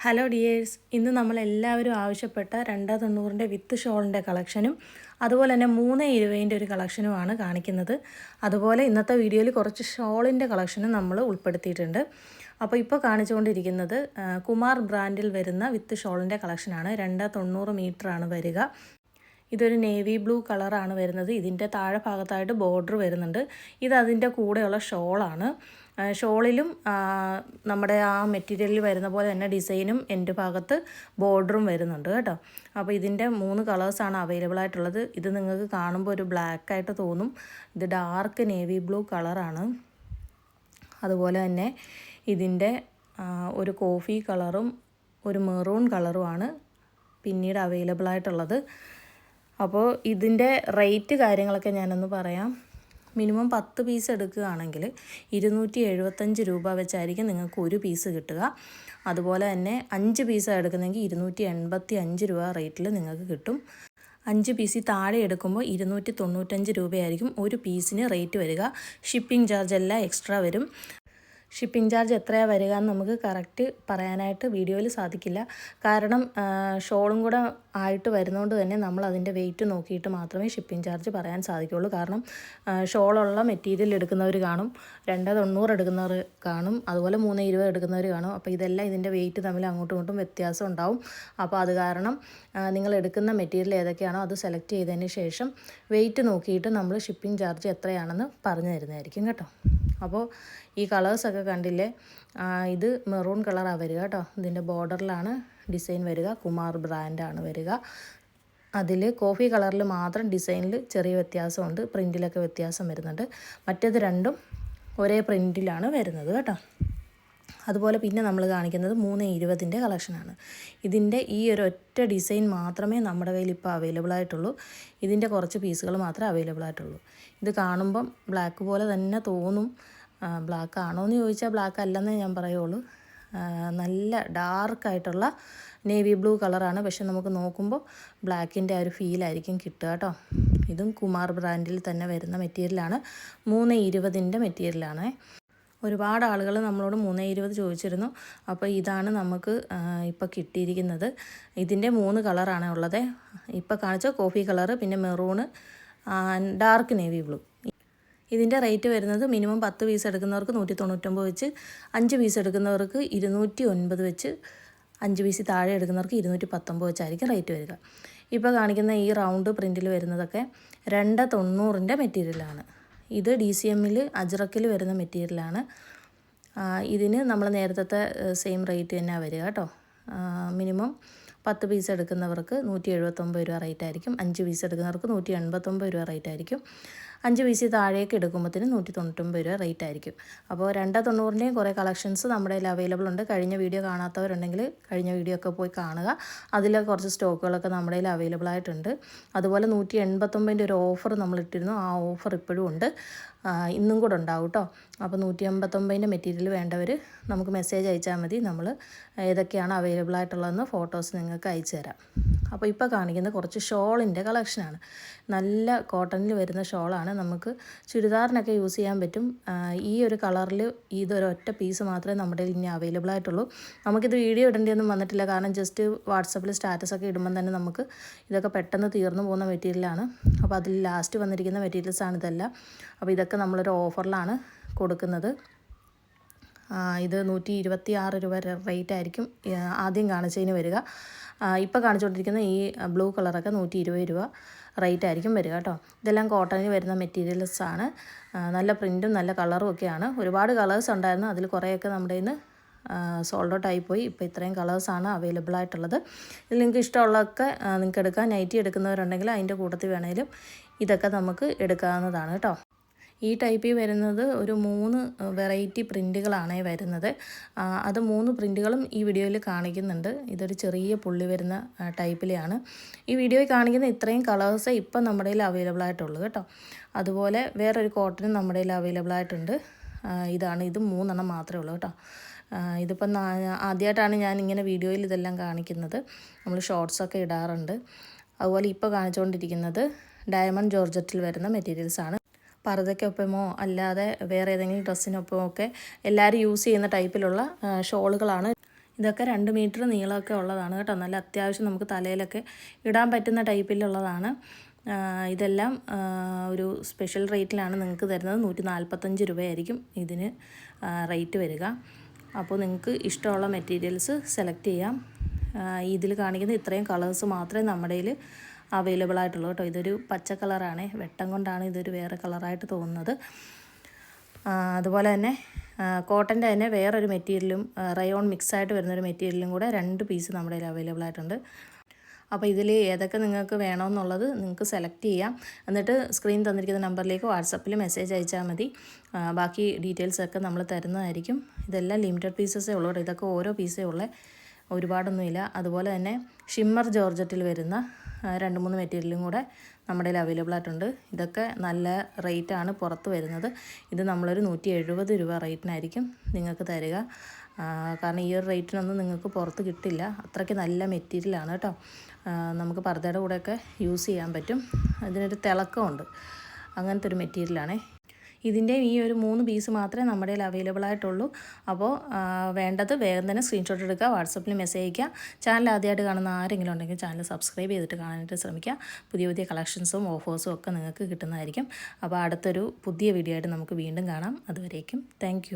Hello dears, ഇന്ന് നമ്മളെല്ലാവരും ആവശ്യപ്പെട്ട 290 വിത്ത് ഷോളിൻ്റെ കളക്ഷനും അതുപോലെ തന്നെ 320 ഒരു കളക്ഷനുമാണ് കാണിക്കുന്നത്. അതുപോലെ ഇന്നത്തെ വീഡിയോയിൽ കുറച്ച് ഷോളിൻ്റെ കളക്ഷനും നമ്മൾ ഉൾപ്പെടുത്തിയിട്ടുണ്ട്. അപ്പോൾ ഇപ്പോൾ കാണിച്ചുകൊണ്ടിരിക്കുന്നത് കുമാർ ബ്രാൻഡിൽ വരുന്ന വിത്ത് ഷോളിൻ്റെ കളക്ഷനാണ്. 290 മീറ്ററാണ് വരിക. ഇതൊരു നേവി ബ്ലൂ കളറാണ് വരുന്നത്. ഇതിൻ്റെ താഴെ ഭാഗത്തായിട്ട് ബോർഡർ വരുന്നുണ്ട്. ഇത് അതിൻ്റെ കൂടെയുള്ള ഷോളാണ്. ഷോളിലും നമ്മുടെ ആ മെറ്റീരിയലിൽ വരുന്ന പോലെ തന്നെ ഡിസൈനും എൻ്റെ ഭാഗത്ത് ബോർഡറും വരുന്നുണ്ട് കേട്ടോ. അപ്പോൾ ഇതിൻ്റെ 3 കളേഴ്സാണ് അവൈലബിൾ ആയിട്ടുള്ളത്. ഇത് നിങ്ങൾക്ക് കാണുമ്പോൾ ഒരു ബ്ലാക്ക് ആയിട്ട് തോന്നും. ഇത് ഡാർക്ക് നേവി ബ്ലൂ കളറാണ്. അതുപോലെ തന്നെ ഇതിൻ്റെ ഒരു കോഫി കളറും ഒരു മെറൂൺ കളറുമാണ് പിന്നീട് അവൈലബിൾ ആയിട്ടുള്ളത്. അപ്പോൾ ഇതിൻ്റെ റേറ്റ് കാര്യങ്ങളൊക്കെ ഞാനൊന്ന് പറയാം. മിനിമം 10 പീസ് എടുക്കുകയാണെങ്കിൽ 275 രൂപ വെച്ചായിരിക്കും നിങ്ങൾക്ക് ഒരു പീസ് കിട്ടുക. അതുപോലെ തന്നെ 5 പീസാണ് എടുക്കുന്നതെങ്കിൽ 285 രൂപ റേറ്റിൽ നിങ്ങൾക്ക് കിട്ടും. 5 പീസിൽ താഴെ എടുക്കുമ്പോൾ 295 രൂപയായിരിക്കും ഒരു പീസിന് റേറ്റ് വരിക. ഷിപ്പിംഗ് ചാർജ് എല്ലാം എക്സ്ട്രാ വരും. ഷിപ്പിംഗ് ചാർജ് എത്രയാണ് വരിക എന്ന് നമുക്ക് കറക്റ്റ് പറയാനായിട്ട് വീഡിയോയിൽ സാധിക്കില്ല. കാരണം ഷോളും കൂടെ ആയിട്ട് വരുന്നതുകൊണ്ട് തന്നെ നമ്മൾ അതിൻ്റെ വെയിറ്റ് നോക്കിയിട്ട് മാത്രമേ ഷിപ്പിംഗ് ചാർജ് പറയാൻ സാധിക്കുകയുള്ളൂ. കാരണം ഷോളുള്ള മെറ്റീരിയൽ എടുക്കുന്നവർ കാണും, 290 എടുക്കുന്നവർ കാണും, അതുപോലെ 320 എടുക്കുന്നവർ കാണും. അപ്പോൾ ഇതെല്ലാം ഇതിൻ്റെ വെയിറ്റ് തമ്മിൽ അങ്ങോട്ടും ഇങ്ങോട്ടും വ്യത്യാസം ഉണ്ടാവും. അപ്പോൾ അത് കാരണം നിങ്ങൾ എടുക്കുന്ന മെറ്റീരിയൽ ഏതൊക്കെയാണോ അത് സെലക്ട് ചെയ്തതിന് ശേഷം വെയിറ്റ് നോക്കിയിട്ട് നമ്മൾ ഷിപ്പിംഗ് ചാർജ് എത്രയാണെന്ന് പറഞ്ഞു തരുന്നതായിരിക്കും കേട്ടോ. അപ്പോൾ ഈ കളേഴ്സൊക്കെ കണ്ടില്ലേ, ഇത് മെറൂൺ കളറാണ് വരിക കേട്ടോ. ഇതിൻ്റെ ബോർഡറിലാണ് ഡിസൈൻ വരിക. കുമാർ ബ്രാൻഡാണ് വരിക. അതിൽ കോഫി കളറിൽ മാത്രം ഡിസൈനിൽ ചെറിയ വ്യത്യാസമുണ്ട്, പ്രിൻറ്റിലൊക്കെ വ്യത്യാസം വരുന്നുണ്ട്. മറ്റേത് രണ്ടും ഒരേ പ്രിൻറ്റിലാണ് വരുന്നത് കേട്ടോ. അതുപോലെ പിന്നെ നമ്മൾ കാണിക്കുന്നത് 320 കളക്ഷനാണ്. ഇതിൻ്റെ ഈ ഒരു ഒറ്റ ഡിസൈൻ മാത്രമേ നമ്മുടെ കയ്യിൽ ഇപ്പോൾ അവൈലബിൾ ആയിട്ടുള്ളൂ. ഇതിൻ്റെ കുറച്ച് പീസുകൾ മാത്രമേ അവൈലബിൾ ആയിട്ടുള്ളൂ. ഇത് കാണുമ്പം ബ്ലാക്ക് പോലെ തന്നെ തോന്നും. ബ്ലാക്ക് ആണോ എന്ന് ചോദിച്ചാൽ ബ്ലാക്ക് അല്ലെന്നേ ഞാൻ പറയുള്ളൂ. നല്ല ഡാർക്കായിട്ടുള്ള നേവി ബ്ലൂ കളറാണ്. പക്ഷെ നമുക്ക് നോക്കുമ്പോൾ ബ്ലാക്കിൻ്റെ ആ ഒരു ഫീലായിരിക്കും കിട്ടുക കേട്ടോ. ഇതും കുമാർ ബ്രാൻഡിൽ തന്നെ വരുന്ന മെറ്റീരിയലാണ്. 320 മെറ്റീരിയലാണ്. ഒരുപാട് ആളുകൾ നമ്മളോട് 320 ചോദിച്ചിരുന്നു. അപ്പോൾ ഇതാണ് നമുക്ക് ഇപ്പോൾ കിട്ടിയിരിക്കുന്നത്. ഇതിൻ്റെ 3 കളറാണ് ഉള്ളത്. ഇപ്പോൾ കാണിച്ച കോഫി കളറ്, പിന്നെ മെറൂണ്, ഡാർക്ക് നേവി ബ്ലൂ. ഇതിൻ്റെ റേറ്റ് വരുന്നത് മിനിമം 10 പീസ് എടുക്കുന്നവർക്ക് 199 വെച്ച്, 5 പീസ് എടുക്കുന്നവർക്ക് 209 വെച്ച്, 5 പീസ് താഴെ എടുക്കുന്നവർക്ക് 219 വെച്ചായിരിക്കും റേറ്റ് വരിക. ഇപ്പോൾ കാണിക്കുന്ന ഈ റൗണ്ട് പ്രിൻറ്റിൽ വരുന്നതൊക്കെ 290 മെറ്റീരിയലാണ്. ഇത് DCMൽ അജ്രക്കിൽ വരുന്ന മെറ്റീരിയലാണ്. ഇതിന് നമ്മൾ നേരത്തെ സെയിം റേറ്റ് തന്നെ വരിക കേട്ടോ. മിനിമം 10 പീസ് എടുക്കുന്നവർക്ക് 179 രൂപ റേറ്റ് ആയിരിക്കും. 5 പീസ് എടുക്കുന്നവർക്ക് 189 രൂപ റേറ്റ് ആയിരിക്കും. 5 പീസ് താഴേക്ക് എടുക്കുമ്പോഴത്തേന് 199 രൂപ റേറ്റ് ആയിരിക്കും. അപ്പോൾ 290 കുറേ കളക്ഷൻസ് നമ്മുടെ കയ്യിൽ അവൈലബിൾ ഉണ്ട്. കഴിഞ്ഞ വീഡിയോ കാണാത്തവരുണ്ടെങ്കിൽ കഴിഞ്ഞ വീഡിയോ ഒക്കെ പോയി കാണുക. അതിൽ കുറച്ച് സ്റ്റോക്കുകളൊക്കെ നമ്മുടെ കയ്യിൽ അവൈലബിൾ ആയിട്ടുണ്ട്. അതുപോലെ 189 ഒരു ഓഫർ നമ്മൾ ഇട്ടിരുന്നു. ആ ഓഫർ ഇപ്പോഴും ഉണ്ട്, ഇന്നും കൂടെ ഉണ്ടാവും കേട്ടോ. അപ്പോൾ 189 മെറ്റീരിയൽ വേണ്ടവർ നമുക്ക് മെസ്സേജ് അയച്ചാൽ മതി. നമ്മൾ ഏതൊക്കെയാണ് അവൈലബിൾ ആയിട്ടുള്ളതെന്ന് ഫോട്ടോസ് നിങ്ങൾക്ക് അയച്ചു തരാം. അപ്പോൾ ഇപ്പോൾ കാണിക്കുന്ന കുറച്ച് ഷോളിൻ്റെ കളക്ഷനാണ്. നല്ല കോട്ടണിൽ വരുന്ന ഷോളാണ്. നമുക്ക് ചുരിദാറിനൊക്കെ യൂസ് ചെയ്യാൻ പറ്റും. ഈ ഒരു കളറിൽ ഇതൊരു ഒറ്റ പീസ് മാത്രമേ നമ്മുടെ ഇനി അവൈലബിൾ ആയിട്ടുള്ളൂ. നമുക്കിത് വീഡിയോ ഇടേണ്ടിയൊന്നും വന്നിട്ടില്ല. കാരണം ജസ്റ്റ് വാട്സപ്പിൽ സ്റ്റാറ്റസൊക്കെ ഇടുമ്പം തന്നെ നമുക്ക് ഇതൊക്കെ പെട്ടെന്ന് തീർന്നു പോകുന്ന മെറ്റീരിയലാണ്. അപ്പോൾ അതിൽ ലാസ്റ്റ് വന്നിരിക്കുന്ന മെറ്റീരിയൽസാണ് ഇതെല്ലാം. അപ്പോൾ ഇതൊക്കെ നമ്മളൊരു ഓഫറിലാണ് കൊടുക്കുന്നത്. ഇത് 126 രൂപ റേറ്റ് ആയിരിക്കും ആദ്യം കാണിച്ചതിന് വരിക. ഇപ്പോൾ കാണിച്ചുകൊണ്ടിരിക്കുന്ന ഈ ബ്ലൂ കളറൊക്കെ 120 രൂപ റേറ്റ് ആയിരിക്കും വരിക കേട്ടോ. ഇതെല്ലാം കോട്ടണിൽ വരുന്ന മെറ്റീരിയൽസാണ്. നല്ല പ്രിൻറ്റും നല്ല കളറും ഒക്കെയാണ്. ഒരുപാട് കളേഴ്സ് ഉണ്ടായിരുന്നു. അതിൽ കുറേയൊക്കെ നമ്മുടെ ഇന്ന് സോൾഡ് ഔട്ട് ആയിപ്പോയി. ഇപ്പോൾ ഇത്രയും കളേഴ്സാണ് അവൈലബിൾ ആയിട്ടുള്ളത്. ഇതിൽ നിങ്ങൾക്ക് ഇഷ്ടമുള്ളതൊക്കെ നിങ്ങൾക്ക് എടുക്കാം. നൈറ്റി എടുക്കുന്നവരുണ്ടെങ്കിൽ അതിൻ്റെ കൂട്ടത്തിൽ വേണമെങ്കിലും ഇതൊക്കെ നമുക്ക് എടുക്കാവുന്നതാണ് കേട്ടോ. ഈ ടൈപ്പിൽ വരുന്നത് ഒരു 3 വെറൈറ്റി പ്രിൻറ്റുകളാണ് വരുന്നത്. അത് 3 പ്രിൻറ്റുകളും ഈ വീഡിയോയിൽ കാണിക്കുന്നുണ്ട്. ഇതൊരു ചെറിയ പുള്ളി വരുന്ന ടൈപ്പിലെയാണ്. ഈ വീഡിയോയിൽ കാണിക്കുന്ന ഇത്രയും കളേഴ്സ് ഇപ്പം നമ്മുടെ കയ്യിൽ അവൈലബിൾ ആയിട്ടുള്ളൂ കേട്ടോ. അതുപോലെ വേറൊരു കോട്ടനും നമ്മുടെ കയ്യിൽ അവൈലബിൾ ആയിട്ടുണ്ട്. ഇതാണ്. ഇത് 3 മാത്രമേ ഉള്ളൂ കേട്ടോ. ഇതിപ്പം ആദ്യമായിട്ടാണ് ഞാൻ ഇങ്ങനെ വീഡിയോയിൽ ഇതെല്ലാം കാണിക്കുന്നത്. നമ്മൾ ഷോർട്സൊക്കെ ഇടാറുണ്ട്. അതുപോലെ ഇപ്പോൾ കാണിച്ചുകൊണ്ടിരിക്കുന്നത് ഡയമണ്ട് ജോർജറ്റിൽ വരുന്ന മെറ്റീരിയൽസാണ്. പർദ്ദയ്ക്കൊപ്പമോ അല്ലാതെ വേറെ ഏതെങ്കിലും ഡ്രസ്സിനൊപ്പമോ ഒക്കെ എല്ലാവരും യൂസ് ചെയ്യുന്ന ടൈപ്പിലുള്ള ഷോളുകളാണ്. ഇതൊക്കെ 2 മീറ്റർ നീളമൊക്കെ ഉള്ളതാണ് കേട്ടോ. നല്ല അത്യാവശ്യം നമുക്ക് തലയിലൊക്കെ ഇടാൻ പറ്റുന്ന ടൈപ്പിലുള്ളതാണ്. ഇതെല്ലാം ഒരു സ്പെഷ്യൽ റേറ്റിലാണ് നിങ്ങൾക്ക് തരുന്നത്. 145 രൂപയായിരിക്കും ഇതിന് റേറ്റ് വരിക. അപ്പോൾ നിങ്ങൾക്ക് ഇഷ്ടമുള്ള മെറ്റീരിയൽസ് സെലക്ട് ചെയ്യാം. ഇതിൽ കാണിക്കുന്ന ഇത്രയും കളേഴ്സ് മാത്രമേ നമ്മുടെ കയ്യിൽ അവൈലബിൾ ആയിട്ടുള്ളൂ കേട്ടോ. ഇതൊരു പച്ച കളറാണ്, വെട്ടം കൊണ്ടാണ് ഇതൊരു വേറെ കളറായിട്ട് തോന്നുന്നത്. അതുപോലെ തന്നെ കോട്ടൻ്റെ തന്നെ വേറൊരു മെറ്റീരിയലും റയോൺ മിക്സായിട്ട് വരുന്നൊരു മെറ്റീരിയലും കൂടെ 2 പീസ് നമ്മുടെ കയ്യിൽ അവൈലബിൾ ആയിട്ടുണ്ട്. അപ്പോൾ ഇതിൽ ഏതൊക്കെ നിങ്ങൾക്ക് വേണമെന്നുള്ളത് നിങ്ങൾക്ക് സെലക്ട് ചെയ്യാം. എന്നിട്ട് സ്ക്രീൻ തന്നിരിക്കുന്ന നമ്പറിലേക്ക് വാട്സപ്പിൽ മെസ്സേജ് അയച്ചാൽ മതി. ബാക്കി ഡീറ്റെയിൽസൊക്കെ നമ്മൾ തരുന്നതായിരിക്കും. ഇതെല്ലാം ലിമിറ്റഡ് പീസസേ ഉള്ളൂ കേട്ടോ. ഇതൊക്കെ ഓരോ പീസേ ഉള്ളൂ, ഒരുപാടൊന്നുമില്ല. അതുപോലെ തന്നെ ഷിമ്മർ ജോർജറ്റിൽ വരുന്ന 2-3 മെറ്റീരിയലും കൂടെ നമ്മുടെ കയ്യിൽ അവൈലബിൾ ആയിട്ടുണ്ട്. ഇതൊക്കെ നല്ല റേറ്റാണ് പുറത്ത് വരുന്നത്. ഇത് നമ്മളൊരു 170 രൂപ റേറ്റിനായിരിക്കും നിങ്ങൾക്ക് തരിക. കാരണം ഈ ഒരു റേറ്റിനൊന്നും നിങ്ങൾക്ക് പുറത്ത് കിട്ടില്ല. അത്രയ്ക്ക് നല്ല മെറ്റീരിയലാണ് കേട്ടോ. നമുക്ക് പർദ്ദയുടെ കൂടെയൊക്കെ യൂസ് ചെയ്യാൻ പറ്റും. ഇതിനൊരു തിളക്കമുണ്ട്, അങ്ങനത്തെ ഒരു മെറ്റീരിയലാണേ. ഇതിൻ്റെ ഈ ഒരു 3 പീസ് മാത്രമേ നമ്മുടെ കയ്യിൽ അവൈലബിൾ ആയിട്ടുള്ളൂ. അപ്പോൾ വേണ്ടത് വേഗം തന്നെ സ്ക്രീൻഷോട്ട് എടുക്കുക, വാട്സപ്പിൽ മെസ്സേജ് അയയ്ക്കുക. ചാനൽ ആദ്യമായിട്ട് കാണുന്ന ആരെങ്കിലും ഉണ്ടെങ്കിൽ ചാനൽ സബ്സ്ക്രൈബ് ചെയ്തിട്ട് കാണാനായിട്ട് ശ്രമിക്കുക. പുതിയ പുതിയ കളക്ഷൻസും ഓഫേഴ്സും ഒക്കെ നിങ്ങൾക്ക് കിട്ടുന്നതായിരിക്കും. അപ്പോൾ അടുത്തൊരു പുതിയ വീഡിയോ ആയിട്ട് നമുക്ക് വീണ്ടും കാണാം. അതുവരേക്കും താങ്ക്